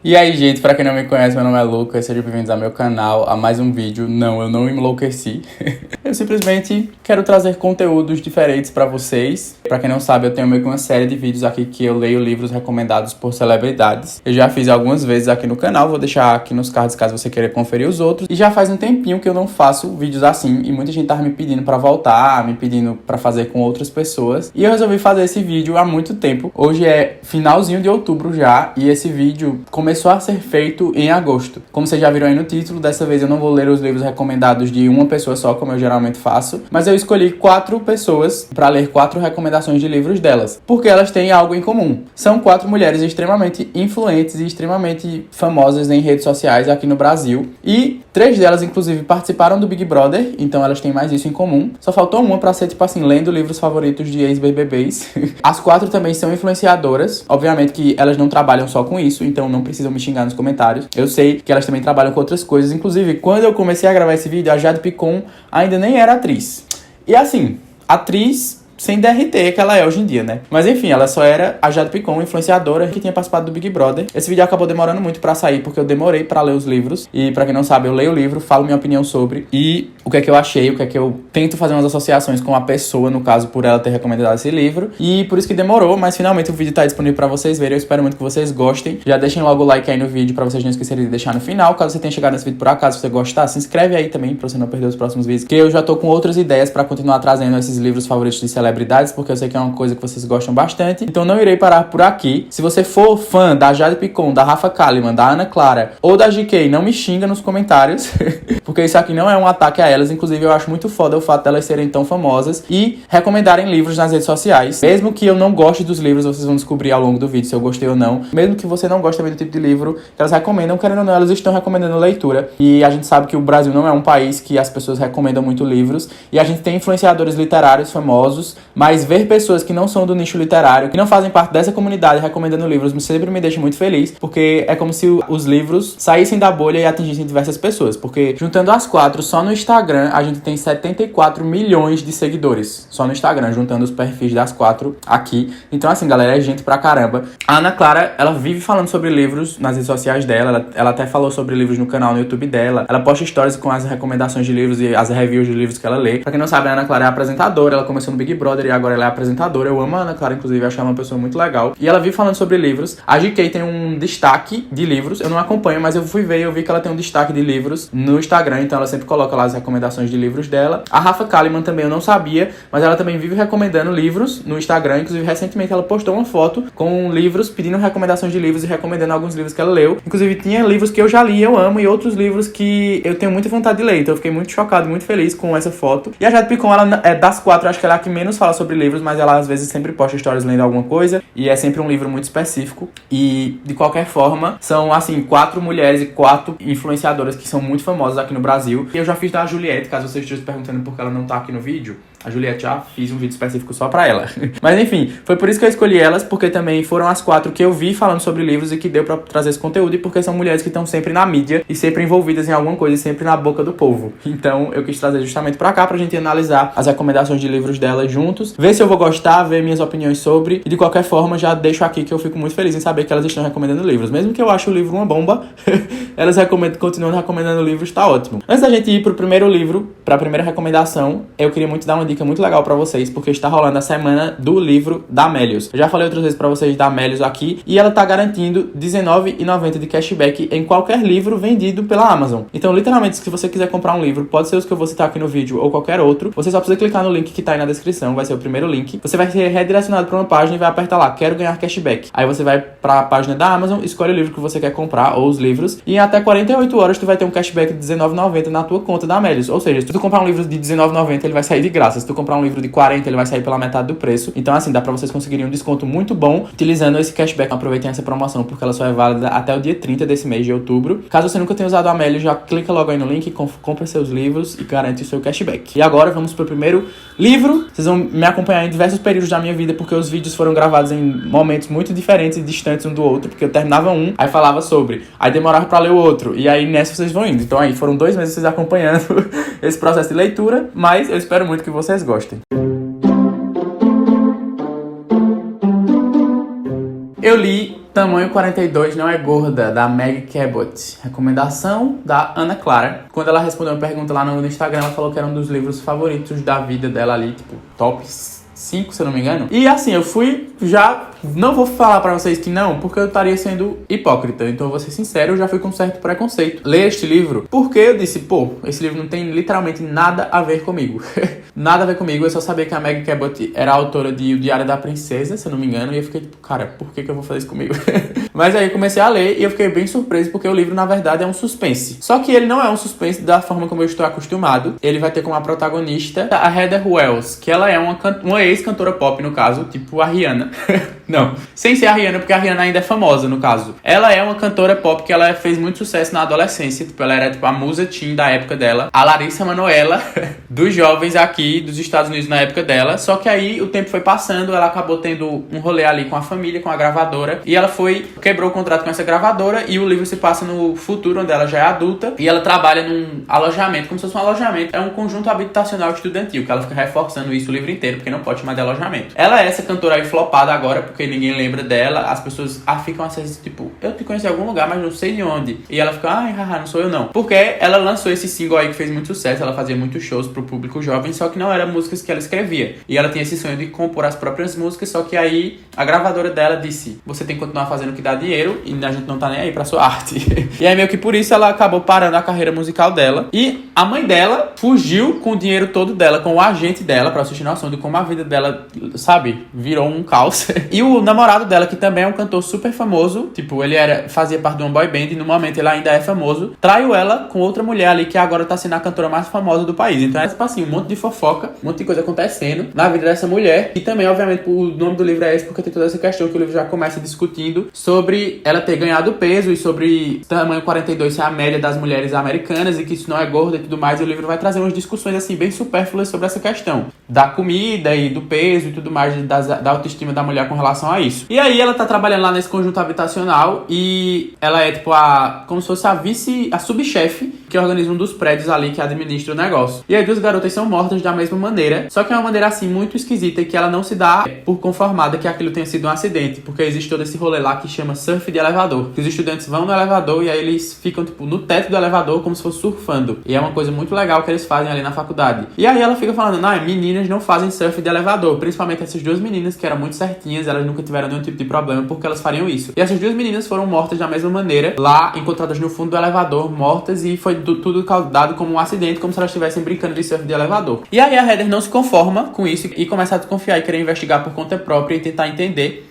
E aí, gente, pra quem não me conhece, meu nome é Lucas, sejam bem-vindos ao meu canal, a mais um vídeo. Não, eu não enlouqueci. Eu simplesmente quero trazer conteúdos diferentes pra vocês. Pra quem não sabe, eu tenho meio que uma série de vídeos aqui que eu leio livros recomendados por celebridades. Eu já fiz algumas vezes aqui no canal, vou deixar aqui nos cards caso você queira conferir os outros. E já faz um tempinho que eu não faço vídeos assim, e muita gente tava me pedindo pra voltar, me pedindo pra fazer com outras pessoas. E eu resolvi fazer esse vídeo há muito tempo. Hoje é finalzinho de outubro já, e esse vídeo começou a ser feito em agosto. Como vocês já viram aí no título, dessa vez eu não vou ler os livros recomendados de uma pessoa só, como eu geralmente faço, mas eu escolhi 4 pessoas para ler 4 recomendações de livros delas, porque elas têm algo em comum. São 4 mulheres extremamente influentes e extremamente famosas em redes sociais aqui no Brasil, e 3 delas, inclusive, participaram do Big Brother, então elas têm mais isso em comum. Só faltou uma pra ser, tipo assim, lendo livros favoritos de ex-BBBs. As 4 também são influenciadoras, obviamente que elas não trabalham só com isso, então não precisam me xingar nos comentários. Eu sei que elas também trabalham com outras coisas. Inclusive, quando eu comecei a gravar esse vídeo, a Jade Picon ainda nem era atriz. E assim, atriz sem DRT que ela é hoje em dia, né? Mas enfim, ela só era a Jade Picon, influenciadora que tinha participado do Big Brother. Esse vídeo acabou demorando muito pra sair, porque eu demorei pra ler os livros. E pra quem não sabe, eu leio o livro, falo minha opinião sobre. E o que é que eu achei, o que é que eu tento fazer umas associações com a pessoa, no caso, por ela ter recomendado esse livro. E por isso que demorou, mas finalmente o vídeo tá disponível pra vocês verem. Eu espero muito que vocês gostem. Já deixem logo o like aí no vídeo pra vocês não esquecerem de deixar no final. Caso você tenha chegado nesse vídeo por acaso, se você gostar, se inscreve aí também pra você não perder os próximos vídeos. Que eu já tô com outras ideias pra continuar trazendo esses livros favoritos de celebridades, porque eu sei que é uma coisa que vocês gostam bastante. Então não irei parar por aqui. Se você for fã da Jade Picon, da Rafa Kalimann, da Ana Clara ou da GK, não me xinga nos comentários, porque isso aqui não é um ataque a elas. Inclusive, eu acho muito foda o fato delas serem tão famosas e recomendarem livros nas redes sociais. Mesmo que eu não goste dos livros, vocês vão descobrir ao longo do vídeo se eu gostei ou não. Mesmo que você não goste também do tipo de livro que elas recomendam, querendo ou não, elas estão recomendando leitura. E a gente sabe que o Brasil não é um país que as pessoas recomendam muito livros. E a gente tem influenciadores literários famosos, mas ver pessoas que não são do nicho literário, que não fazem parte dessa comunidade recomendando livros, sempre me deixa muito feliz, porque é como se os livros saíssem da bolha e atingissem diversas pessoas. Porque juntando as 4, só no Instagram a gente tem 74 milhões de seguidores. Só no Instagram, juntando os perfis das 4 aqui. Então assim, galera, é gente pra caramba. A Ana Clara, ela vive falando sobre livros nas redes sociais dela. Ela até falou sobre livros no canal no YouTube dela. Ela posta stories com as recomendações de livros e as reviews de livros que ela lê. Pra quem não sabe, a Ana Clara é apresentadora. Ela começou no Big Brother e agora ela é apresentadora. Eu amo a Ana Clara, inclusive, acho ela uma pessoa muito legal. E ela vive falando sobre livros. A GK tem um destaque de livros. Eu não acompanho, mas eu fui ver e eu vi que ela tem um destaque de livros no Instagram. Então ela sempre coloca lá as recomendações de livros dela. A Rafa Kalimann também eu não sabia, mas ela também vive recomendando livros no Instagram. Inclusive, recentemente ela postou uma foto com livros, pedindo recomendações de livros e recomendando alguns livros que ela leu. Inclusive, tinha livros que eu já li, eu amo, e outros livros que eu tenho muita vontade de ler. Então eu fiquei muito chocado, muito feliz com essa foto. E a Jade Picon, ela é das 4, acho que ela é a que menos fala sobre livros, mas ela às vezes sempre posta stories lendo alguma coisa, e é sempre um livro muito específico. E de qualquer forma, são assim 4 mulheres e 4 influenciadoras que são muito famosas aqui no Brasil. E eu já fiz da Juliette, caso vocês estejam se perguntando por que ela não tá aqui no vídeo. A Juliette já fiz um vídeo específico só pra ela. Mas enfim, foi por isso que eu escolhi elas, porque também foram as 4 que eu vi falando sobre livros e que deu pra trazer esse conteúdo, e porque são mulheres que estão sempre na mídia e sempre envolvidas em alguma coisa e sempre na boca do povo. Então eu quis trazer justamente pra cá, pra gente analisar as recomendações de livros delas juntos, ver se eu vou gostar, ver minhas opiniões sobre, e de qualquer forma já deixo aqui que eu fico muito feliz em saber que elas estão recomendando livros. Mesmo que eu ache o livro uma bomba, elas continuam recomendando livros, tá ótimo. Antes da gente ir pro primeiro livro, pra primeira recomendação, eu queria muito dar uma dica muito legal pra vocês, porque está rolando a semana do livro da Melius. Eu já falei outras vezes pra vocês da Melius aqui, e ela tá garantindo R$19,90 de cashback em qualquer livro vendido pela Amazon. Então, literalmente, se você quiser comprar um livro, pode ser os que eu vou citar aqui no vídeo ou qualquer outro, você só precisa clicar no link que tá aí na descrição, vai ser o primeiro link. Você vai ser redirecionado pra uma página e vai apertar lá, quero ganhar cashback. Aí você vai pra página da Amazon, escolhe o livro que você quer comprar, ou os livros, e em até 48 horas tu vai ter um cashback de R$19,90 na tua conta da Melius. Ou seja, se tu comprar um livro de R$19,90, ele vai sair de graça. Se tu comprar um livro de 40, ele vai sair pela metade do preço. Então assim, dá pra vocês conseguirem um desconto muito bom utilizando esse cashback. Aproveitem essa promoção, porque ela só é válida até o dia 30 desse mês de outubro. Caso você nunca tenha usado a Melius, já clica logo aí no link, compra seus livros e garante o seu cashback. E agora vamos pro primeiro livro. Vocês vão me acompanhar em diversos períodos da minha vida, porque os vídeos foram gravados em momentos muito diferentes e distantes um do outro, porque eu terminava um, aí falava sobre, aí demorava pra ler o outro, e aí nessa vocês vão indo. Então aí foram 2 meses vocês acompanhando esse processo de leitura, mas eu espero muito que vocês gostem. Eu li Tamanho 42 Não é Gorda, da Meg Cabot. Recomendação da Ana Clara. Quando ela respondeu uma pergunta lá no Instagram, ela falou que era um dos livros favoritos da vida dela ali, tipo, top 5, se eu não me engano. E assim, eu fui já... Não vou falar pra vocês que não, porque eu estaria sendo hipócrita. Então eu vou ser sincero, eu já fui com um certo preconceito ler este livro, porque eu disse, pô, esse livro não tem literalmente nada a ver comigo. Nada a ver comigo. Eu só sabia que a Meg Cabot era a autora de O Diário da Princesa, se eu não me engano. E eu fiquei tipo, cara, por que eu vou fazer isso comigo? Mas aí eu comecei a ler e eu fiquei bem surpreso, porque o livro, na verdade, é um suspense. Só que ele não é um suspense da forma como eu estou acostumado. Ele vai ter como a protagonista a Heather Wells, que ela é uma ex-cantora pop, no caso, tipo a Rihanna. Não, sem ser a Rihanna, porque a Rihanna ainda é famosa, no caso. Ela é uma cantora pop que ela fez muito sucesso na adolescência. Tipo, ela era tipo a musa teen da época dela. A Larissa Manoela, dos jovens aqui dos Estados Unidos na época dela. Só que aí o tempo foi passando, ela acabou tendo um rolê ali com a família, com a gravadora. E ela quebrou o contrato com essa gravadora. E o livro se passa no futuro, onde ela já é adulta. E ela trabalha num alojamento, como se fosse um alojamento. É um conjunto habitacional estudantil, que ela fica reforçando isso o livro inteiro, porque não pode chamar de alojamento. Ela é essa cantora aí flopada agora, porque ninguém lembra dela. As pessoas ficam assim, tipo, eu te conheci em algum lugar, mas não sei de onde. E ela fica, ai, haha, não sou eu não. Porque ela lançou esse single aí que fez muito sucesso. Ela fazia muitos shows pro público jovem, só que não eram músicas que ela escrevia. E ela tinha esse sonho de compor as próprias músicas, só que aí a gravadora dela disse, você tem que continuar fazendo o que dá dinheiro e a gente não tá nem aí pra sua arte. E aí meio que por isso ela acabou parando a carreira musical dela. E a mãe dela fugiu com o dinheiro todo dela, com o agente dela, pra assistir noção de como a vida dela, sabe, virou um caos. E o namorado dela, que também é um cantor super famoso, tipo, ele fazia parte de uma boy band e no momento ele ainda é famoso, traiu ela com outra mulher ali que agora tá sendo a cantora mais famosa do país. Então é tipo assim, um monte de fofoca, um monte de coisa acontecendo na vida dessa mulher. E também, obviamente, o nome do livro é esse porque tem toda essa questão que o livro já começa discutindo sobre ela ter ganhado peso e sobre tamanho 42 ser a média das mulheres americanas e que isso não é gorda e tudo mais. E o livro vai trazer umas discussões assim bem supérfluas sobre essa questão da comida e do peso e tudo mais, da autoestima da mulher com relação a isso. E aí ela tá trabalhando lá nesse conjunto habitacional e ela é tipo como se fosse a subchefe que organiza um dos prédios ali que administra o negócio. E aí duas garotas são mortas da mesma maneira, só que é uma maneira assim muito esquisita e que ela não se dá por conformada que aquilo tenha sido um acidente, porque existe todo esse rolê lá que chama surf de elevador, que os estudantes vão no elevador e aí eles ficam tipo no teto do elevador como se fosse surfando. E é uma coisa muito legal que eles fazem ali na faculdade. E aí ela fica falando, não, meninas não fazem surf de elevador, principalmente essas duas meninas que eram muito certinhas, elas nunca tiveram nenhum tipo de problema porque elas fariam isso. E essas duas meninas foram mortas da mesma maneira, lá encontradas no fundo do elevador, mortas, e foi tudo dado como um acidente, como se elas estivessem brincando de surf de elevador. E aí a Heather não se conforma com isso e começa a desconfiar e querer investigar por conta própria e tentar entender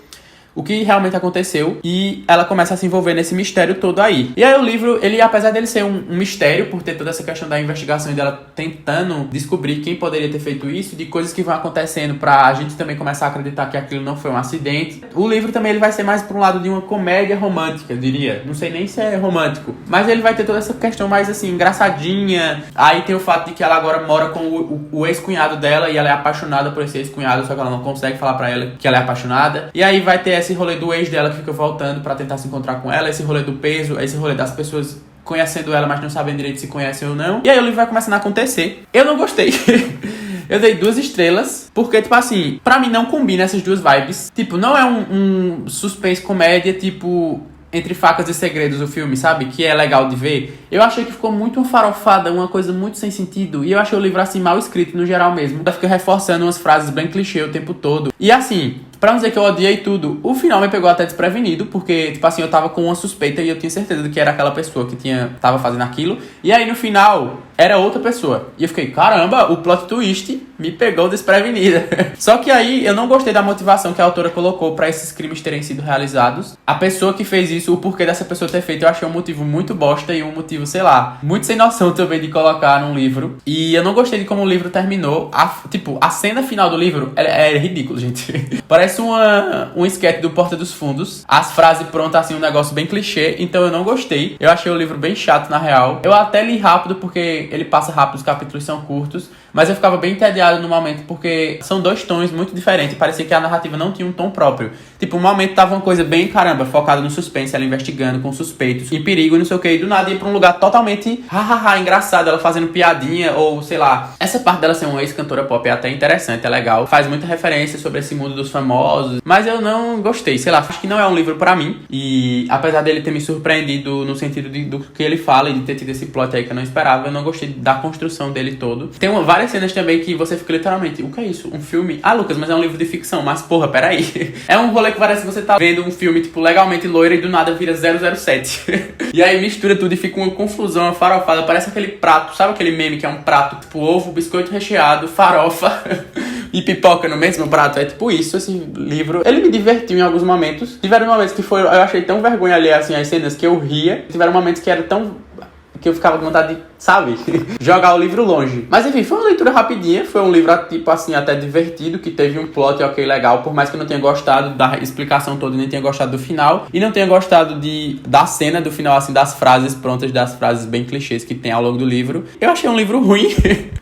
o que realmente aconteceu, e ela começa a se envolver nesse mistério todo aí. E aí o livro, ele, apesar dele ser um mistério, por ter toda essa questão da investigação e dela tentando descobrir quem poderia ter feito isso, de coisas que vão acontecendo pra a gente também começar a acreditar que aquilo não foi um acidente. O livro também ele vai ser mais por um lado de uma comédia romântica, eu diria. Não sei nem se é romântico, mas ele vai ter toda essa questão mais assim, engraçadinha. Aí tem o fato de que ela agora mora com o ex-cunhado dela e ela é apaixonada por esse ex-cunhado, só que ela não consegue falar pra ela que ela é apaixonada. E aí vai ter esse rolê do ex dela que fica voltando pra tentar se encontrar com ela, esse rolê do peso, esse rolê das pessoas conhecendo ela, mas não sabendo direito se conhecem ou não. E aí o livro vai começando a acontecer. Eu não gostei. Eu dei 2 estrelas, porque, tipo assim, pra mim não combina essas duas vibes. Tipo, não é um suspense comédia, tipo, Entre Facas e Segredos, o filme, sabe? Que é legal de ver. Eu achei que ficou muito farofada, uma coisa muito sem sentido. E eu achei o livro, assim, mal escrito no geral mesmo. Ela fica reforçando umas frases bem clichê o tempo todo. E, assim, pra não dizer que eu odiei tudo, o final me pegou até desprevenido, porque, tipo assim, eu tava com uma suspeita e eu tinha certeza de que era aquela pessoa que tava fazendo aquilo. E aí, no final, era outra pessoa. E eu fiquei, caramba, o plot twist me pegou desprevenida. Só que aí, eu não gostei da motivação que a autora colocou pra esses crimes terem sido realizados. A pessoa que fez isso, o porquê dessa pessoa ter feito, eu achei um motivo muito bosta e um motivo, sei lá, muito sem noção também de colocar num livro. E eu não gostei de como o livro terminou. A cena final do livro é ridícula, gente. Parece um sketch do Porta dos Fundos. As frases prontas, assim, um negócio bem clichê. Então eu não gostei. Eu achei o livro bem chato, na real. Eu até li rápido, porque ele passa rápido, os capítulos são curtos, mas eu ficava bem entediado no momento, porque são dois tons muito diferentes, parecia que a narrativa não tinha um tom próprio. Tipo, um momento tava uma coisa bem, caramba, focada no suspense, ela investigando com suspeitos, em perigo e não sei o que, e do nada ia pra um lugar totalmente engraçado, ela fazendo piadinha, ou sei lá. Essa parte dela ser uma ex-cantora pop é até interessante, é legal, faz muita referência sobre esse mundo dos famosos, mas eu não gostei, sei lá, acho que não é um livro pra mim, e apesar dele ter me surpreendido no sentido do que ele fala e de ter tido esse plot aí que eu não esperava, eu não gostei da construção dele todo. Tem várias cenas também que você fica literalmente, o que é isso? Um filme? Ah, Lucas, mas é um livro de ficção, mas porra, peraí. É um rolê que parece que você tá vendo um filme, tipo, legalmente loira e do nada vira 007. E aí mistura tudo e fica uma confusão, uma farofada, parece aquele prato, sabe aquele meme que é um prato, tipo, ovo, biscoito recheado, farofa e pipoca no mesmo prato? É tipo isso, esse livro. Ele me divertiu em alguns momentos. Tiveram momentos que eu achei tão vergonha ali, assim, as cenas que eu ria. Tiveram momentos que era tão... que eu ficava com vontade de, sabe, jogar o livro longe. Mas enfim, foi uma leitura rapidinha, foi um livro, tipo assim, até divertido, que teve um plot ok legal, por mais que eu não tenha gostado da explicação toda, nem tenha gostado do final, e não tenha gostado da cena do final, assim, das frases prontas, das frases bem clichês que tem ao longo do livro. Eu achei um livro ruim,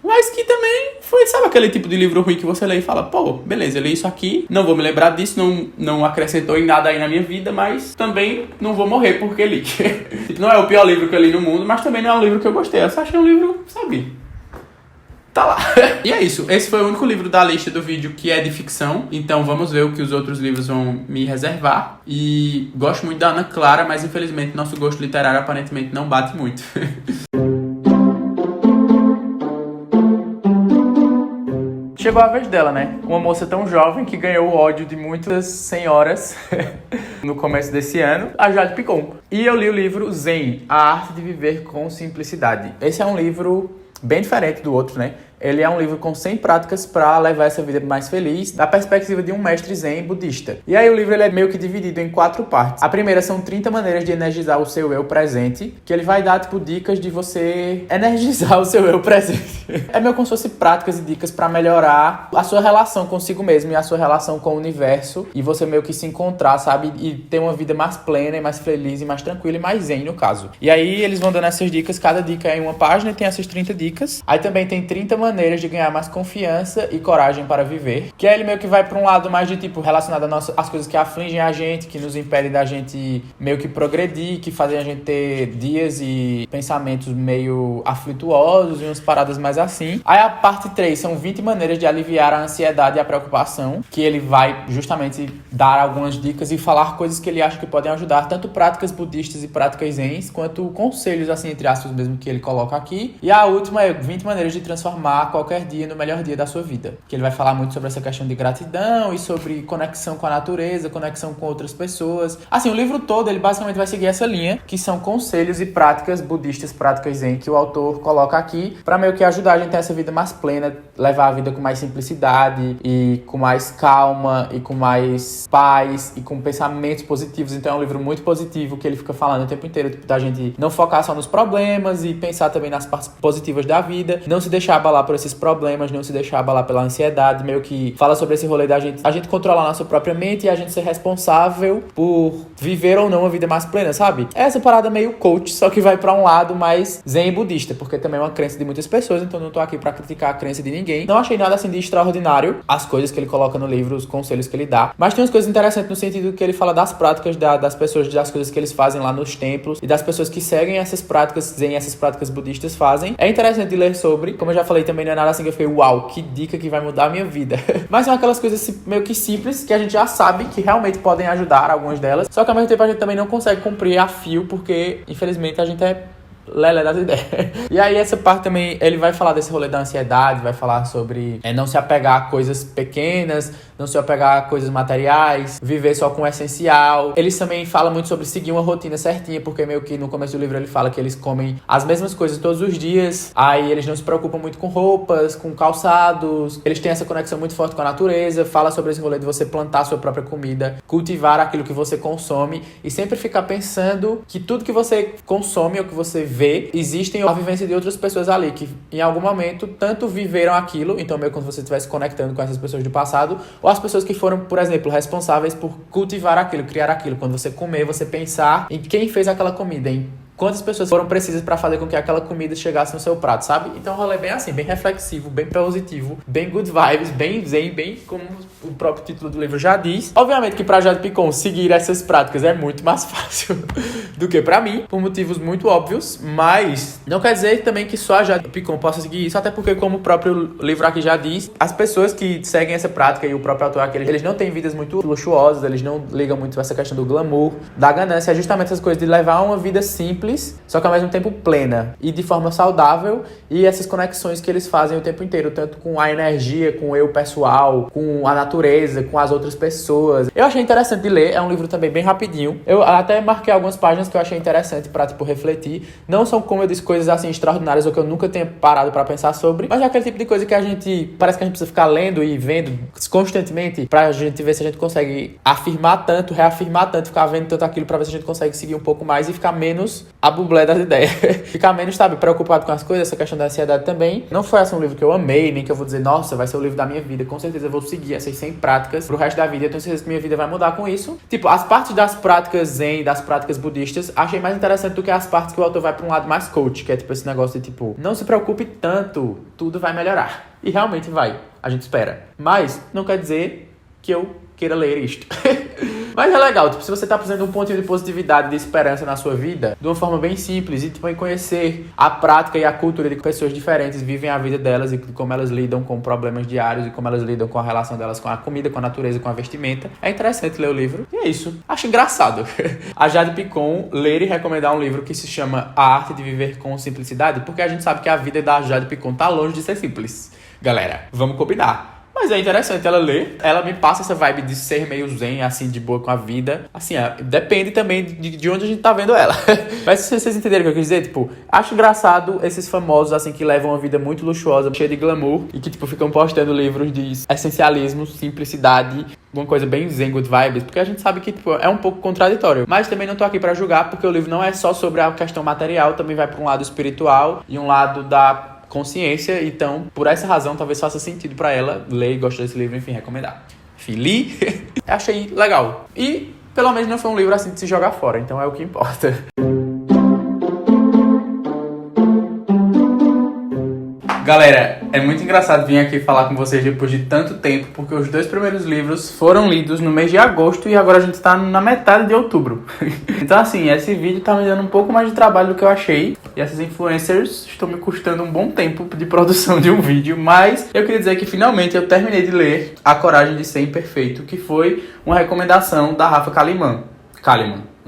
mas que também foi, sabe, aquele tipo de livro ruim que você lê e fala, pô, beleza, eu li isso aqui, não vou me lembrar disso, não acrescentou em nada aí na minha vida, mas também não vou morrer porque li. Não é o pior livro que eu li no mundo, mas também não é um livro que eu gostei. Eu só achei um livro, sabe, tá lá. E é isso, esse foi o único livro da lista do vídeo que é de ficção, então vamos ver o que os outros livros vão me reservar. E gosto muito da Ana Clara, mas infelizmente nosso gosto literário aparentemente não bate muito. Chegou a vez dela, né? Uma moça tão jovem que ganhou o ódio de muitas senhoras no começo desse ano, a Jade Picon. E eu li o livro Zen, A Arte de Viver com Simplicidade. Esse é um livro bem diferente do outro, né? Ele é um livro com 100 práticas para levar essa vida mais feliz, da perspectiva de um mestre zen budista. E aí o livro ele é meio que dividido em 4 partes. A primeira são 30 maneiras de energizar o seu eu presente, que ele vai dar, tipo, dicas de você energizar o seu eu presente. É meio como se fosse práticas e dicas para melhorar a sua relação consigo mesmo e a sua relação com o universo, e você meio que se encontrar, sabe? E ter uma vida mais plena e mais feliz e mais tranquila e mais zen, no caso. E aí eles vão dando essas dicas, cada dica é em uma página e tem essas 30 dicas. Aí também tem 30 maneiras de ganhar mais confiança e coragem para viver, que aí ele meio que vai para um lado mais de tipo relacionado às coisas que afligem a gente, que nos impedem da gente meio que progredir, que fazem a gente ter dias e pensamentos meio aflituosos e umas paradas mais assim. Aí a parte 3 são 20 maneiras de aliviar a ansiedade e a preocupação, que ele vai justamente dar algumas dicas e falar coisas que ele acha que podem ajudar, tanto práticas budistas e práticas zens, quanto conselhos, assim, entre aspas mesmo, que ele coloca aqui. E a última é 20 maneiras de transformar qualquer dia no melhor dia da sua vida, que ele vai falar muito sobre essa questão de gratidão e sobre conexão com a natureza, conexão com outras pessoas. Assim, o livro todo, ele basicamente vai seguir essa linha, que são conselhos e práticas budistas, práticas zen, que o autor coloca aqui, para meio que ajudar a gente a ter essa vida mais plena, levar a vida com mais simplicidade e com mais calma e com mais paz e com pensamentos positivos. Então é um livro muito positivo, que ele fica falando o tempo inteiro, tipo, da gente não focar só nos problemas e pensar também nas partes positivas da vida, não se deixar abalar por esses problemas, não se deixar abalar pela ansiedade, meio que fala sobre esse rolê da gente, a gente controlar a nossa própria mente e a gente ser responsável por viver ou não uma vida mais plena, sabe? É essa parada meio coach, só que vai pra um lado mais zen e budista, porque também é uma crença de muitas pessoas, então não tô aqui pra criticar a crença de ninguém. Não achei nada assim de extraordinário, as coisas que ele coloca no livro, os conselhos que ele dá, mas tem umas coisas interessantes no sentido que ele fala das práticas das pessoas, das coisas que eles fazem lá nos templos e das pessoas que seguem essas práticas zen, essas práticas budistas fazem. É interessante de ler sobre, como eu já falei, também não é nada assim que eu fiquei, uau, que dica que vai mudar a minha vida. Mas são aquelas coisas meio que simples, que a gente já sabe que realmente podem ajudar, algumas delas, só que ao mesmo tempo a gente também não consegue cumprir a fio, porque infelizmente a gente é lelé das ideias. E aí essa parte também, ele vai falar desse rolê da ansiedade, vai falar sobre não se apegar a coisas pequenas, não se apegar a coisas materiais, viver só com o essencial. Eles também falam muito sobre seguir uma rotina certinha, porque meio que no começo do livro ele fala que eles comem as mesmas coisas todos os dias, aí eles não se preocupam muito com roupas, com calçados, eles têm essa conexão muito forte com a natureza, fala sobre esse rolê de você plantar a sua própria comida, cultivar aquilo que você consome e sempre ficar pensando que tudo que você consome ou que você vê, existem a vivência de outras pessoas ali, que em algum momento tanto viveram aquilo, então meio como se você estivesse conectando com essas pessoas do passado, ou as pessoas que foram, por exemplo, responsáveis por cultivar aquilo, criar aquilo. Quando você comer, você pensar em quem fez aquela comida, em quantas pessoas foram precisas pra fazer com que aquela comida chegasse no seu prato, sabe? Então o rolê é bem assim, bem reflexivo, bem positivo, bem good vibes, bem zen, bem como o próprio título do livro já diz. Obviamente que pra Jade Picon seguir essas práticas é muito mais fácil do que pra mim, por motivos muito óbvios, mas não quer dizer também que só a Jade Picon possa seguir isso, até porque, como o próprio livro aqui já diz, as pessoas que seguem essa prática e o próprio autor aqui, eles não têm vidas muito luxuosas, eles não ligam muito a essa questão do glamour, da ganância, é justamente essas coisas de levar uma vida simples, só que ao mesmo tempo plena e de forma saudável, e essas conexões que eles fazem o tempo inteiro, tanto com a energia, com o eu pessoal, com a natureza, com as outras pessoas. Eu achei interessante de ler, é um livro também bem rapidinho. Eu até marquei algumas páginas que eu achei interessante pra, tipo, refletir. Não são, como eu disse, coisas assim extraordinárias ou que eu nunca tenha parado pra pensar sobre, mas é aquele tipo de coisa que a gente, parece que a gente precisa ficar lendo e vendo constantemente pra gente ver se a gente consegue afirmar tanto, reafirmar tanto, ficar vendo tanto aquilo pra ver se a gente consegue seguir um pouco mais e ficar menos a bublé das ideias. Ficar menos, sabe, preocupado com as coisas, essa questão da ansiedade também. Não foi assim um livro que eu amei, nem que eu vou dizer, nossa, vai ser o livro da minha vida. Com certeza eu vou seguir essas 100 práticas pro resto da vida. Eu tenho certeza que minha vida vai mudar com isso. Tipo, as partes das práticas zen, das práticas budistas, achei mais interessante do que as partes que o autor vai pra um lado mais coach, que é tipo esse negócio de tipo, não se preocupe tanto, tudo vai melhorar. E realmente vai, a gente espera. Mas não quer dizer que eu queira ler isto. Mas é legal, tipo, se você tá precisando de um pontinho de positividade, de esperança na sua vida, de uma forma bem simples, e tipo, em conhecer a prática e a cultura de que pessoas diferentes vivem a vida delas e como elas lidam com problemas diários e como elas lidam com a relação delas com a comida, com a natureza, com a vestimenta, é interessante ler o livro. E é isso. Acho engraçado a Jade Picon ler e recomendar um livro que se chama A Arte de Viver com Simplicidade, porque a gente sabe que a vida da Jade Picon tá longe de ser simples. Galera, vamos combinar. Mas é interessante ela ler. Ela me passa essa vibe de ser meio zen, assim, de boa com a vida. Assim, depende também de onde a gente tá vendo ela. Mas se vocês entenderam o que eu quis dizer, tipo, acho engraçado esses famosos, assim, que levam uma vida muito luxuosa, cheia de glamour, e que, tipo, ficam postando livros de essencialismo, simplicidade, uma coisa bem zen, good vibes, porque a gente sabe que, tipo, é um pouco contraditório. Mas também não tô aqui pra julgar, porque o livro não é só sobre a questão material, também vai pra um lado espiritual e um lado da consciência, então por essa razão talvez faça sentido pra ela ler e gostar desse livro, enfim, recomendar. Enfim, li, achei legal. E pelo menos não foi um livro assim de se jogar fora, então é o que importa. Galera, é muito engraçado vir aqui falar com vocês depois de tanto tempo, porque os 2 primeiros livros foram lidos no mês de agosto e agora a gente tá na metade de outubro. Então assim, esse vídeo tá me dando um pouco mais de trabalho do que eu achei, e essas influencers estão me custando um bom tempo de produção de um vídeo, mas eu queria dizer que finalmente eu terminei de ler A Coragem de Ser Imperfeito, que foi uma recomendação da Rafa Kalimann.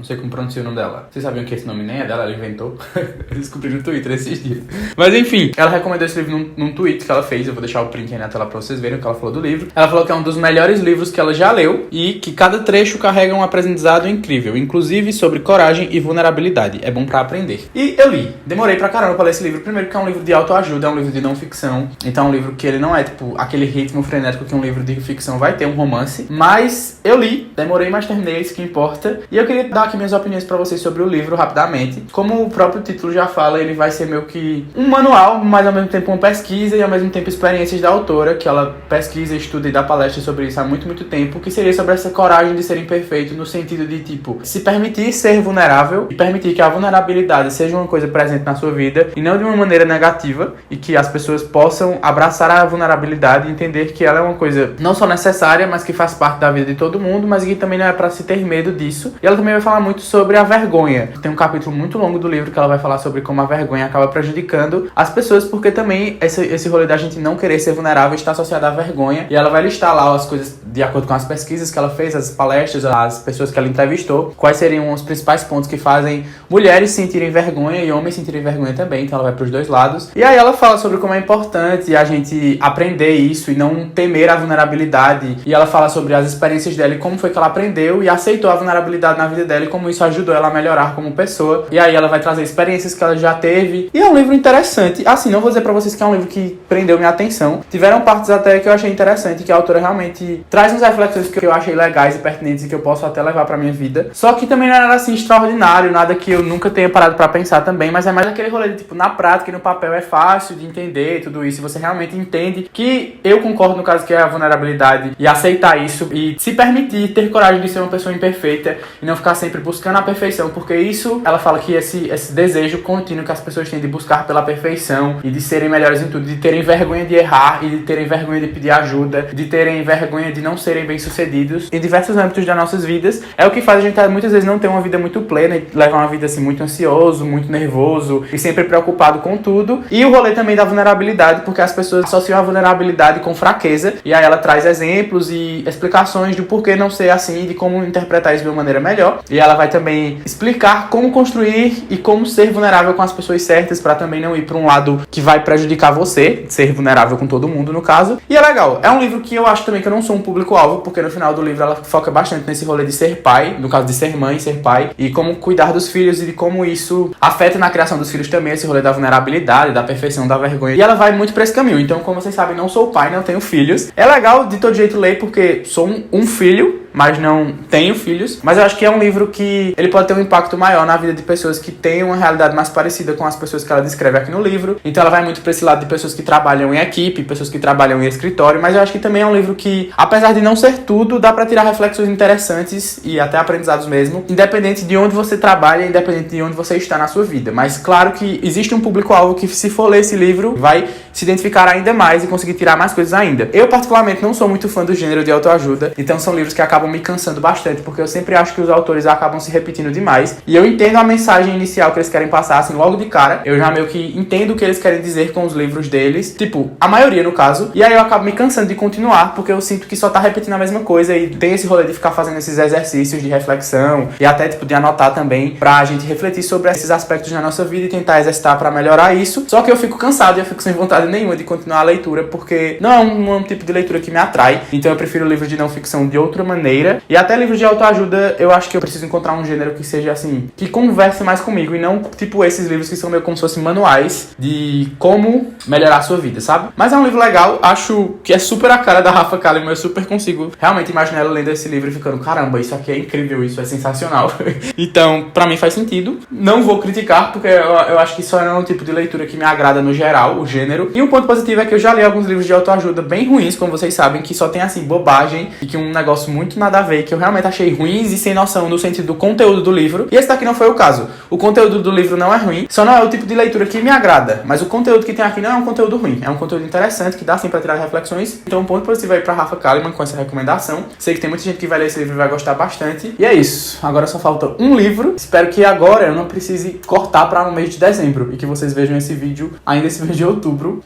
Não sei como pronuncia o nome dela. Vocês sabiam que esse nome nem é dela, ela inventou? Eu descobri no Twitter esses dias. Mas enfim, ela recomendou esse livro num tweet que ela fez. Eu vou deixar o print aí na tela pra vocês verem o que ela falou do livro. Ela falou que é um dos melhores livros que ela já leu e que cada trecho carrega um aprendizado incrível, inclusive sobre coragem e vulnerabilidade. É bom pra aprender. E eu li. Demorei pra caramba pra ler esse livro. Primeiro porque é um livro de autoajuda, é um livro de não ficção. Então é um livro que ele não é, tipo, aquele ritmo frenético que um livro de ficção vai ter, um romance. Mas eu li, demorei, mas terminei, isso que importa. E eu queria dar aqui minhas opiniões pra vocês sobre o livro rapidamente. Como o próprio título já fala, ele vai ser meio que um manual, mas ao mesmo tempo uma pesquisa e ao mesmo tempo experiências da autora, que ela pesquisa, estuda e dá palestras sobre isso há muito, muito tempo, que seria sobre essa coragem de ser imperfeito, no sentido de, tipo, se permitir ser vulnerável e permitir que a vulnerabilidade seja uma coisa presente na sua vida e não de uma maneira negativa, e que as pessoas possam abraçar a vulnerabilidade e entender que ela é uma coisa não só necessária, mas que faz parte da vida de todo mundo, mas que também não é pra se ter medo disso. E ela também vai falar muito sobre a vergonha. Tem um capítulo muito longo do livro que ela vai falar sobre como a vergonha acaba prejudicando as pessoas, porque também esse rolê da gente não querer ser vulnerável está associado à vergonha. E ela vai listar lá as coisas de acordo com as pesquisas que ela fez, as palestras, as pessoas que ela entrevistou, quais seriam os principais pontos que fazem mulheres sentirem vergonha e homens sentirem vergonha também. Então ela vai pros dois lados. E aí ela fala sobre como é importante a gente aprender isso e não temer a vulnerabilidade. E ela fala sobre as experiências dela e como foi que ela aprendeu e aceitou a vulnerabilidade na vida dela e como isso ajudou ela a melhorar como pessoa. E aí ela vai trazer experiências que ela já teve. E é um livro interessante. Assim, não vou dizer pra vocês que é um livro que prendeu minha atenção. Tiveram partes até que eu achei interessante, que a autora realmente traz uns reflexões que eu achei legais e pertinentes e que eu posso até levar pra minha vida. Só que também não é nada assim extraordinário, nada que eu nunca tenha parado pra pensar também, mas é mais aquele rolê de, tipo, na prática e no papel é fácil de entender tudo isso. Você realmente entende que eu concordo no caso que é a vulnerabilidade e aceitar isso e se permitir ter coragem de ser uma pessoa imperfeita e não ficar sempre sempre buscando a perfeição, porque isso, ela fala que esse desejo contínuo que as pessoas têm de buscar pela perfeição e de serem melhores em tudo, de terem vergonha de errar e de terem vergonha de pedir ajuda, de terem vergonha de não serem bem-sucedidos em diversos âmbitos das nossas vidas, é o que faz a gente muitas vezes não ter uma vida muito plena e levar uma vida assim muito ansioso, muito nervoso e sempre preocupado com tudo. E o rolê também da vulnerabilidade, porque as pessoas associam a vulnerabilidade com fraqueza, e aí ela traz exemplos e explicações do porquê não ser assim, de como interpretar isso de uma maneira melhor. E ela vai também explicar como construir e como ser vulnerável com as pessoas certas, pra também não ir pra um lado que vai prejudicar você, ser vulnerável com todo mundo no caso. E é legal, é um livro que eu acho também que eu não sou um público-alvo, porque no final do livro ela foca bastante nesse rolê de ser pai, no caso de ser mãe, ser pai, e como cuidar dos filhos e de como isso afeta na criação dos filhos também, esse rolê da vulnerabilidade, da perfeição, da vergonha. E ela vai muito pra esse caminho. Então, como vocês sabem, não sou pai, não tenho filhos. É legal de todo jeito ler, porque sou um filho, mas não tenho filhos. Mas eu acho que é um livro que ele pode ter um impacto maior na vida de pessoas que têm uma realidade mais parecida com as pessoas que ela descreve aqui no livro. Então ela vai muito pra esse lado de pessoas que trabalham em equipe, pessoas que trabalham em escritório. Mas eu acho que também é um livro que, apesar de não ser tudo, dá pra tirar reflexões interessantes e até aprendizados mesmo, independente de onde você trabalha, independente de onde você está na sua vida. Mas claro que existe um público-alvo que, se for ler esse livro, vai se identificar ainda mais e conseguir tirar mais coisas ainda. Eu, particularmente, não sou muito fã do gênero de autoajuda, então são livros que acabam me cansando bastante, porque eu sempre acho que os autores acabam se repetindo demais, e eu entendo a mensagem inicial que eles querem passar, assim, logo de cara. Eu já meio que entendo o que eles querem dizer com os livros deles, tipo, a maioria no caso, e aí eu acabo me cansando de continuar, porque eu sinto que só tá repetindo a mesma coisa, e tem esse rolê de ficar fazendo esses exercícios de reflexão, e até, tipo, de anotar também, pra gente refletir sobre esses aspectos na nossa vida e tentar exercitar pra melhorar isso. Só que eu fico cansado e eu fico sem vontade nenhuma de continuar a leitura, porque não é um tipo de leitura que me atrai, então eu prefiro livros de não ficção de outra maneira. E até livros de autoajuda, eu acho que eu preciso encontrar um gênero que seja assim, que converse mais comigo, e não tipo esses livros que são meio como se fossem manuais de como melhorar a sua vida, sabe? Mas é um livro legal, acho que é super a cara da Rafa Kalimann, eu super consigo realmente imaginar ela lendo esse livro e ficando, caramba, isso aqui é incrível, isso é sensacional. Então, pra mim faz sentido. Não vou criticar, porque eu acho que só é um tipo de leitura que me agrada no geral, o gênero. E um ponto positivo é que eu já li alguns livros de autoajuda bem ruins, como vocês sabem, que só tem assim, bobagem, e que um negócio muito nada a ver, que eu realmente achei ruins e sem noção no sentido do conteúdo do livro. E esse daqui não foi o caso. O conteúdo do livro não é ruim, só não é o tipo de leitura que me agrada, mas o conteúdo que tem aqui não é um conteúdo ruim, é um conteúdo interessante, que dá sim pra tirar reflexões. Então um ponto positivo aí pra Rafa Kalimann com essa recomendação. Sei que tem muita gente que vai ler esse livro e vai gostar bastante. E é isso, agora só falta um livro. Espero que agora eu não precise cortar para no mês de dezembro e que vocês vejam esse vídeo ainda esse mês de outubro.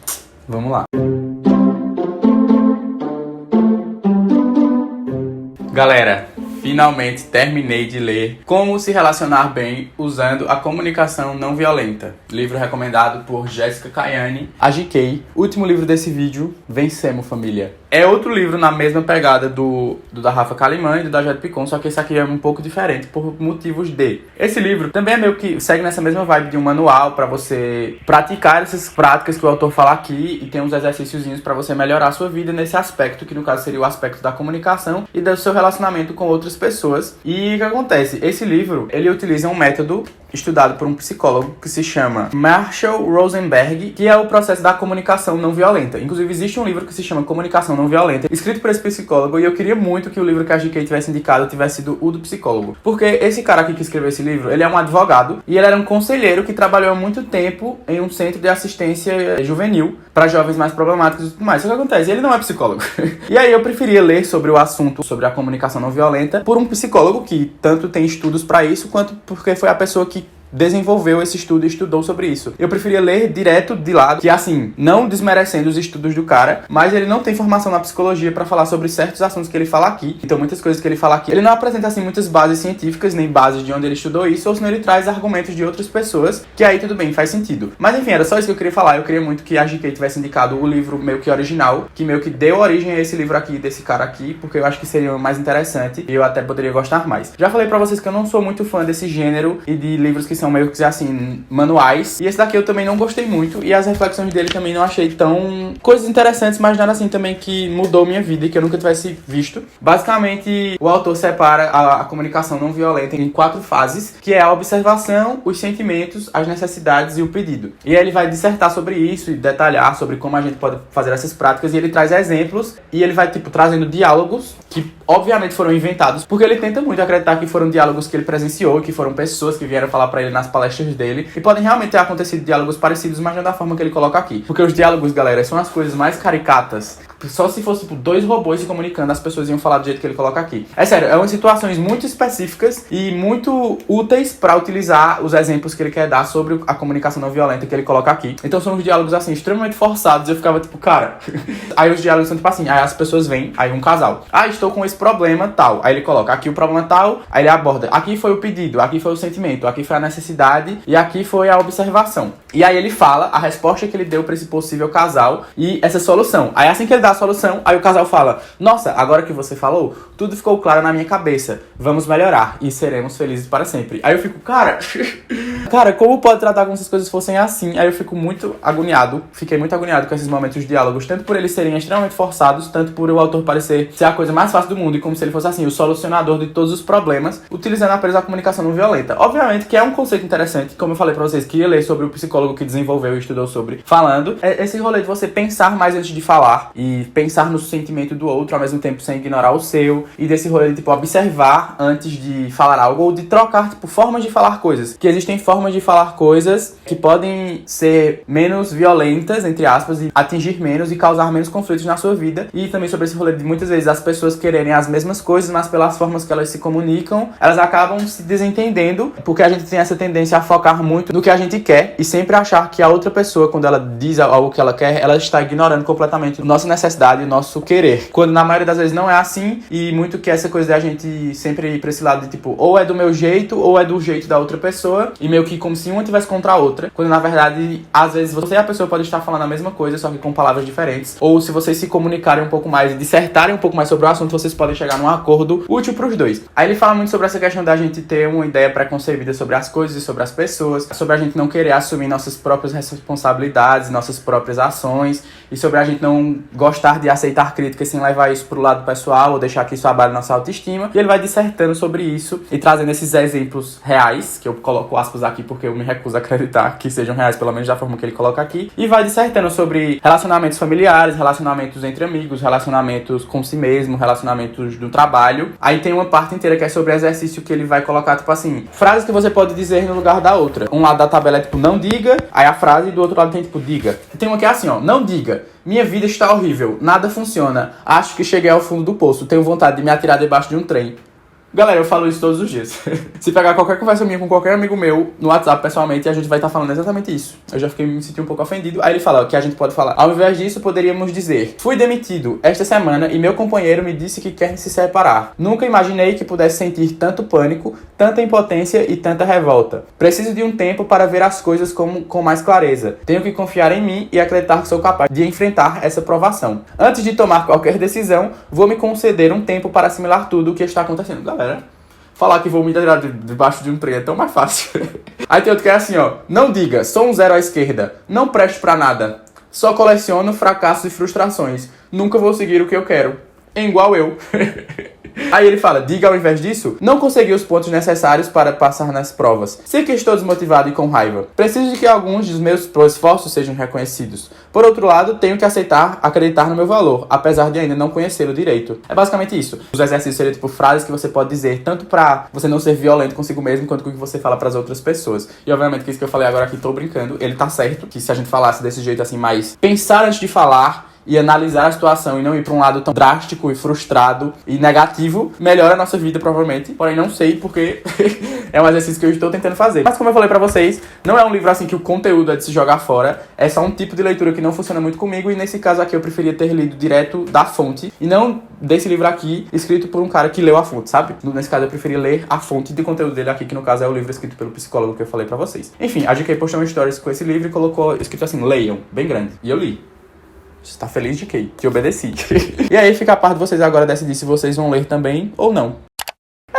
Vamos lá. Galera, finalmente terminei de ler Como se relacionar bem usando a comunicação não violenta. Livro recomendado por Jéssica Caiane, a GK. Último livro desse vídeo, Vencemos, família. É outro livro na mesma pegada do da Rafa Kalimann e do da Jade Picon, só que esse aqui é um pouco diferente por motivos de... Esse livro também é meio que segue nessa mesma vibe de um manual pra você praticar essas práticas que o autor fala aqui, e tem uns exercíciozinhos pra você melhorar a sua vida nesse aspecto, que no caso seria o aspecto da comunicação e do seu relacionamento com outras pessoas. E o que acontece? Esse livro, ele utiliza um método estudado por um psicólogo que se chama Marshall Rosenberg, que é o processo da comunicação não violenta. Inclusive, existe um livro que se chama Comunicação Não Violenta, escrito por esse psicólogo, e eu queria muito que o livro que a GK tivesse indicado tivesse sido o do psicólogo. Porque esse cara aqui que escreveu esse livro, ele é um advogado, e ele era um conselheiro que trabalhou há muito tempo em um centro de assistência juvenil para jovens mais problemáticos e tudo mais. O que acontece? Ele não é psicólogo. E aí eu preferia ler sobre o assunto, sobre a comunicação não violenta, por um psicólogo que tanto tem estudos para isso, quanto porque foi a pessoa que desenvolveu esse estudo e estudou sobre isso. Eu preferia ler direto de lado, que assim, não desmerecendo os estudos do cara, mas ele não tem formação na psicologia pra falar sobre certos assuntos que ele fala aqui. Então muitas coisas que ele fala aqui, ele não apresenta assim muitas bases científicas, nem bases de onde ele estudou isso, ou senão ele traz argumentos de outras pessoas, que aí tudo bem, faz sentido. Mas enfim, era só isso que eu queria falar. Eu queria muito que a GK tivesse indicado o livro meio que original, que meio que deu origem a esse livro aqui, desse cara aqui, porque eu acho que seria mais interessante e eu até poderia gostar mais. Já falei pra vocês que eu não sou muito fã desse gênero e de livros que são são meio que assim, manuais. E esse daqui eu também não gostei muito. E as reflexões dele também não achei tão... coisas interessantes, mas nada assim também que mudou minha vida e que eu nunca tivesse visto. Basicamente, o autor separa a comunicação não violenta em 4 fases, que é a observação, os sentimentos, as necessidades e o pedido. E aí ele vai dissertar sobre isso e detalhar sobre como a gente pode fazer essas práticas, e ele traz exemplos e ele vai, tipo, trazendo diálogos que obviamente foram inventados, porque ele tenta muito acreditar que foram diálogos que ele presenciou, que foram pessoas que vieram falar pra ele nas palestras dele, e podem realmente ter acontecido diálogos parecidos, mas não da forma que ele coloca aqui. Porque os diálogos, galera, são as coisas mais caricatas. Só se fosse, tipo, 2 robôs se comunicando, as pessoas iam falar do jeito que ele coloca aqui. É sério, é umas situações muito específicas e muito úteis pra utilizar os exemplos que ele quer dar sobre a comunicação não violenta que ele coloca aqui. Então são uns diálogos, assim, extremamente forçados. Eu ficava, tipo, cara... Aí os diálogos são, tipo assim, aí as pessoas vêm, aí um casal. Ah, estou com esse problema, tal. Aí ele coloca aqui o problema tal, aí ele aborda. Aqui foi o pedido, aqui foi o sentimento, aqui foi a necessidade e aqui foi a observação. E aí ele fala a resposta que ele deu pra esse possível casal e essa solução. Aí assim que ele dá a solução, aí o casal fala: nossa, agora que você falou, tudo ficou claro na minha cabeça. Vamos melhorar e seremos felizes para sempre. Aí eu fico, cara... cara, como pode tratar como se as coisas fossem assim? Aí eu fico muito agoniado. Fiquei muito agoniado com esses momentos de diálogos, tanto por eles serem extremamente forçados, tanto por o autor parecer ser a coisa mais fácil do mundo e como se ele fosse assim, o solucionador de todos os problemas, utilizando apenas a comunicação não violenta. Obviamente que é um conceito interessante, como eu falei pra vocês, que ia ler sobre o psicólogo que desenvolveu e estudou sobre, falando, esse rolê de você pensar mais antes de falar e pensar no sentimento do outro, ao mesmo tempo sem ignorar o seu, e desse rolê de, tipo, observar antes de falar algo, ou de trocar, tipo, formas de falar coisas. Que existem formas de falar coisas que podem ser menos violentas, entre aspas, e atingir menos e causar menos conflitos na sua vida. E também sobre esse rolê de muitas vezes as pessoas quererem as mesmas coisas, mas pelas formas que elas se comunicam, elas acabam se desentendendo, porque a gente tem essa tendência a focar muito no que a gente quer e sempre achar que a outra pessoa, quando ela diz algo que ela quer, ela está ignorando completamente nossa necessidade e nosso querer. Quando na maioria das vezes não é assim, e muito que essa coisa da gente sempre ir pra esse lado de tipo, ou é do meu jeito, ou é do jeito da outra pessoa, e meio que como se uma tivesse contra a outra, quando na verdade, às vezes você e a pessoa pode estar falando a mesma coisa, só que com palavras diferentes, ou se vocês se comunicarem um pouco mais e dissertarem um pouco mais sobre o assunto, vocês podem chegar num acordo útil pros dois. Aí ele fala muito sobre essa questão da gente ter uma ideia preconcebida sobre as coisas e sobre as pessoas, sobre a gente não querer assumir nossas próprias responsabilidades, nossas próprias ações, e sobre a gente não gostar de aceitar críticas sem levar isso pro lado pessoal ou deixar que isso abale nossa autoestima. E ele vai dissertando sobre isso e trazendo esses exemplos reais, que eu coloco aspas aqui porque eu me recuso a acreditar que sejam reais, pelo menos da forma que ele coloca aqui, e vai dissertando sobre relacionamentos familiares, relacionamentos entre amigos, relacionamentos com si mesmo, relacionamentos do trabalho. Aí tem uma parte inteira que é sobre exercício que ele vai colocar, tipo assim, frases que você pode dizer no lugar da outra. Um lado da tabela é tipo, não diga, aí a frase, e do outro lado tem tipo, diga. Tem uma que é assim, ó, não diga: minha vida está horrível, nada funciona, acho que cheguei ao fundo do poço, tenho vontade de me atirar debaixo de um trem. Galera, eu falo isso todos os dias. Se pegar qualquer conversa minha com qualquer amigo meu no WhatsApp, pessoalmente, a gente vai estar falando exatamente isso. Eu já me senti um pouco ofendido. Aí ele fala que a gente pode falar: ao invés disso, poderíamos dizer: fui demitido esta semana e meu companheiro me disse que quer se separar. Nunca imaginei que pudesse sentir tanto pânico, tanta impotência e tanta revolta. Preciso de um tempo para ver as coisas com mais clareza. Tenho que confiar em mim e acreditar que sou capaz de enfrentar essa provação. Antes de tomar qualquer decisão, vou me conceder um tempo para assimilar tudo o que está acontecendo. Galera, falar que vou me tirar debaixo de um trem é tão mais fácil. Aí tem outro que é assim, ó: não diga, sou um zero à esquerda, não presto pra nada, só coleciono fracassos e frustrações, nunca vou seguir o que eu quero. Igual eu. Aí ele fala: diga ao invés disso, não consegui os pontos necessários para passar nas provas. Sei que estou desmotivado e com raiva. Preciso de que alguns dos meus esforços sejam reconhecidos. Por outro lado, tenho que acreditar no meu valor, apesar de ainda não conhecê-lo direito. É basicamente isso. Os exercícios seriam tipo frases que você pode dizer, tanto pra você não ser violento consigo mesmo, quanto com o que você fala pras outras pessoas. E obviamente que isso que eu falei agora aqui, tô brincando, ele tá certo, que se a gente falasse desse jeito assim, mais pensar antes de falar e analisar a situação e não ir pra um lado tão drástico e frustrado e negativo, melhora a nossa vida provavelmente. Porém não sei porque é um exercício que eu estou tentando fazer. Mas como eu falei pra vocês, não é um livro assim que o conteúdo é de se jogar fora, é só um tipo de leitura que não funciona muito comigo, e nesse caso aqui eu preferia ter lido direto da fonte e não desse livro aqui escrito por um cara que leu a fonte, sabe? Nesse caso eu preferia ler a fonte de conteúdo dele aqui, que no caso é o livro escrito pelo psicólogo que eu falei pra vocês. Enfim, a GK postou um stories com esse livro e colocou escrito assim: leiam, bem grande. E eu li. Você tá feliz de quê? Que obedeci. E aí fica a parte de vocês agora decidir se vocês vão ler também ou não.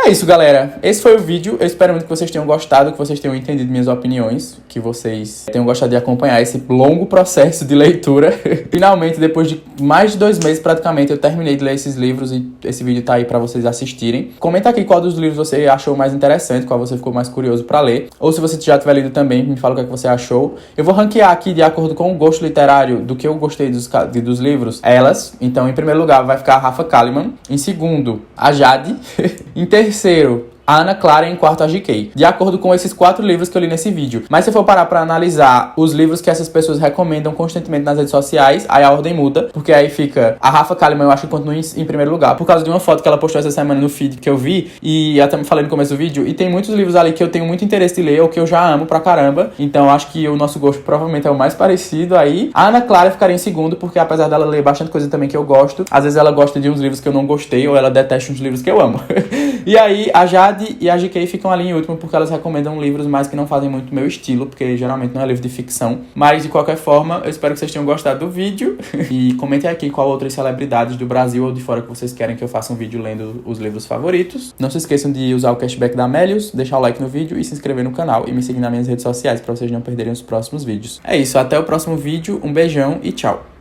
É isso, galera. Esse foi o vídeo. Eu espero muito que vocês tenham gostado, que vocês tenham entendido minhas opiniões, que vocês tenham gostado de acompanhar esse longo processo de leitura. Finalmente, depois de mais de 2 meses, praticamente, eu terminei de ler esses livros e esse vídeo tá aí pra vocês assistirem. Comenta aqui qual dos livros você achou mais interessante, qual você ficou mais curioso pra ler. Ou se você já tiver lido também, me fala o que é que você achou. Eu vou ranquear aqui de acordo com o gosto literário do que eu gostei dos livros, elas. Então, em primeiro lugar, vai ficar a Rafa Kalimann. Em segundo, a Jade. Em terceiro, a Ana Clara, em quarto, a GK. De acordo com esses 4 livros que eu li nesse vídeo. Mas se eu for parar pra analisar os livros que essas pessoas recomendam constantemente nas redes sociais, aí a ordem muda, porque aí fica a Rafa Kalimann, eu acho que continua em primeiro lugar, por causa de uma foto que ela postou essa semana no feed que eu vi, e até me falei no começo do vídeo, e tem muitos livros ali que eu tenho muito interesse de ler, ou que eu já amo pra caramba, então acho que o nosso gosto provavelmente é o mais parecido aí. A Ana Clara ficaria em segundo, porque apesar dela ler bastante coisa também que eu gosto, às vezes ela gosta de uns livros que eu não gostei, ou ela detesta uns livros que eu amo. E aí, a Jade e a GK ficam ali em último, porque elas recomendam livros mais que não fazem muito meu estilo, porque geralmente não é livro de ficção. Mas, de qualquer forma, eu espero que vocês tenham gostado do vídeo. E comentem aqui qual outras celebridades do Brasil ou de fora que vocês querem que eu faça um vídeo lendo os livros favoritos. Não se esqueçam de usar o cashback da Melius, deixar o like no vídeo e se inscrever no canal. E me seguir nas minhas redes sociais para vocês não perderem os próximos vídeos. É isso, até o próximo vídeo, um beijão e tchau!